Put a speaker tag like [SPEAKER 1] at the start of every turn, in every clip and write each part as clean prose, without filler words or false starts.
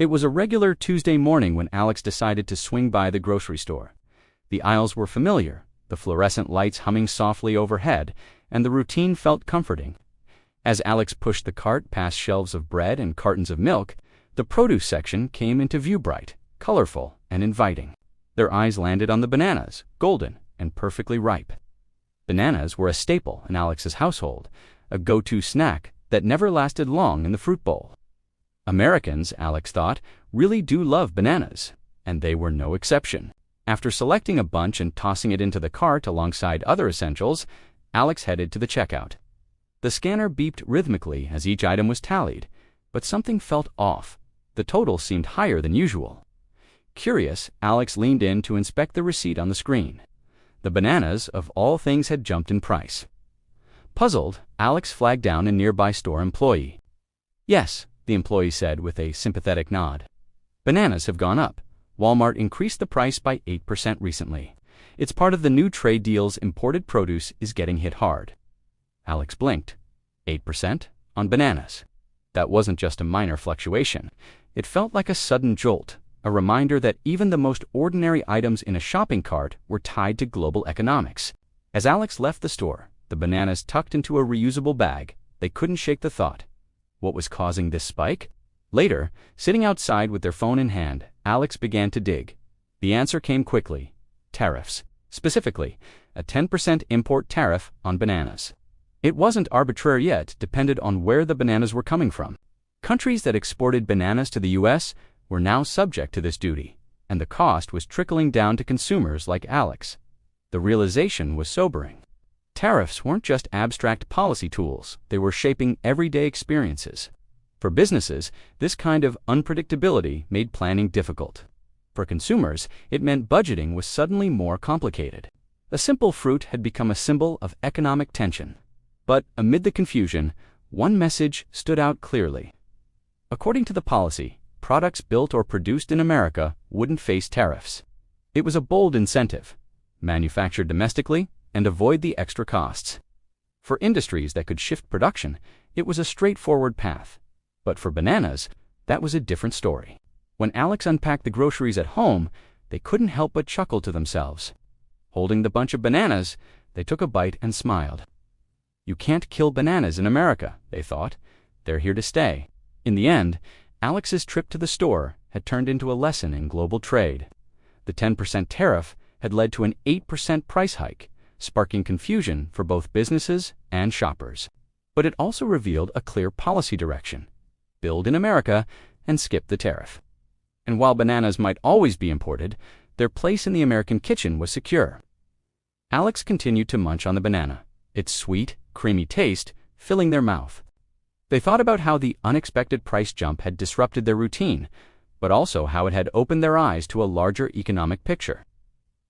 [SPEAKER 1] It was a regular Tuesday morning when Alex decided to swing by the grocery store. The aisles were familiar, the fluorescent lights humming softly overhead, and the routine felt comforting. As Alex pushed the cart past shelves of bread and cartons of milk, the produce section came into view, bright, colorful, and inviting. Their eyes landed on the bananas, golden and perfectly ripe. Bananas were a staple in Alex's household, a go-to snack that never lasted long in the fruit bowl. Americans, Alex thought, really do love bananas, and they were no exception. After selecting a bunch and tossing it into the cart alongside other essentials, Alex headed to the checkout. The scanner beeped rhythmically as each item was tallied, but something felt off. The total seemed higher than usual. Curious, Alex leaned in to inspect the receipt on the screen. The bananas, of all things, had jumped in price. Puzzled, Alex flagged down a nearby store employee. "Yes," the employee said with a sympathetic nod. "Bananas have gone up. Walmart increased the price by 8% recently. It's part of the new trade deals. Imported produce is getting hit hard." Alex blinked. 8% on bananas. That wasn't just a minor fluctuation. It felt like a sudden jolt, a reminder that even the most ordinary items in a shopping cart were tied to global economics. As Alex left the store, the bananas tucked into a reusable bag, they couldn't shake the thought. What was causing this spike? Later, sitting outside with their phone in hand, Alex began to dig. The answer came quickly. Tariffs. Specifically, a 10% import tariff on bananas. It wasn't arbitrary yet, depended on where the bananas were coming from. Countries that exported bananas to the U.S. were now subject to this duty, and the cost was trickling down to consumers like Alex. The realization was sobering. Tariffs weren't just abstract policy tools, they were shaping everyday experiences. For businesses, this kind of unpredictability made planning difficult. For consumers, it meant budgeting was suddenly more complicated. A simple fruit had become a symbol of economic tension. But amid the confusion, one message stood out clearly. According to the policy, products built or produced in America wouldn't face tariffs. It was a bold incentive: manufacture domestically and avoid the extra costs. For industries that could shift production, it was a straightforward path. But for bananas, that was a different story. When Alex unpacked the groceries at home, they couldn't help but chuckle to themselves. Holding the bunch of bananas, they took a bite and smiled. You can't kill bananas in America, they thought. They're here to stay. In the end, Alex's trip to the store had turned into a lesson in global trade. The 10% tariff had led to an 8% price hike, sparking confusion for both businesses and shoppers. But it also revealed a clear policy direction: build in America and skip the tariff. And while bananas might always be imported, their place in the American kitchen was secure. Alex continued to munch on the banana, its sweet, creamy taste filling their mouth. They thought about how the unexpected price jump had disrupted their routine, but also how it had opened their eyes to a larger economic picture.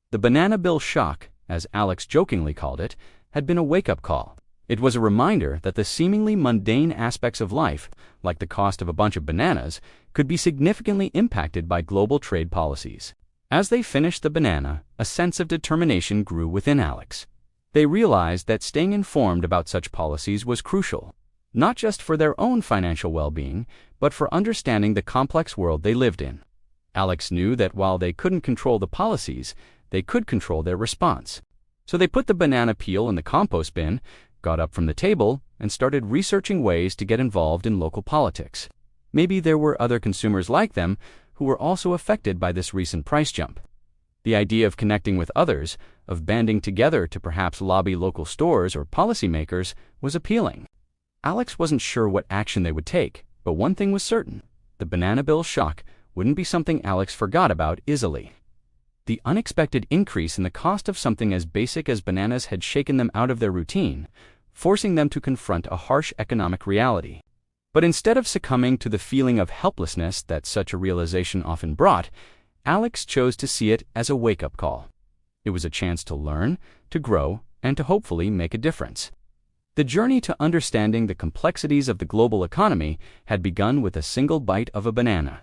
[SPEAKER 1] The banana bill shock, as Alex jokingly called it, had been a wake-up call. It was a reminder that the seemingly mundane aspects of life, like the cost of a bunch of bananas, could be significantly impacted by global trade policies. As they finished the banana, a sense of determination grew within Alex. They realized that staying informed about such policies was crucial, not just for their own financial well-being, but for understanding the complex world they lived in. Alex knew that while they couldn't control the policies, they could control their response. So they put the banana peel in the compost bin, got up from the table, and started researching ways to get involved in local politics. Maybe there were other consumers like them who were also affected by this recent price jump. The idea of connecting with others, of banding together to perhaps lobby local stores or policymakers, was appealing. Alex wasn't sure what action they would take, but one thing was certain: the banana bill shock wouldn't be something Alex forgot about easily. The unexpected increase in the cost of something as basic as bananas had shaken them out of their routine, forcing them to confront a harsh economic reality. But instead of succumbing to the feeling of helplessness that such a realization often brought, Alex chose to see it as a wake-up call. It was a chance to learn, to grow, and to hopefully make a difference. The journey to understanding the complexities of the global economy had begun with a single bite of a banana.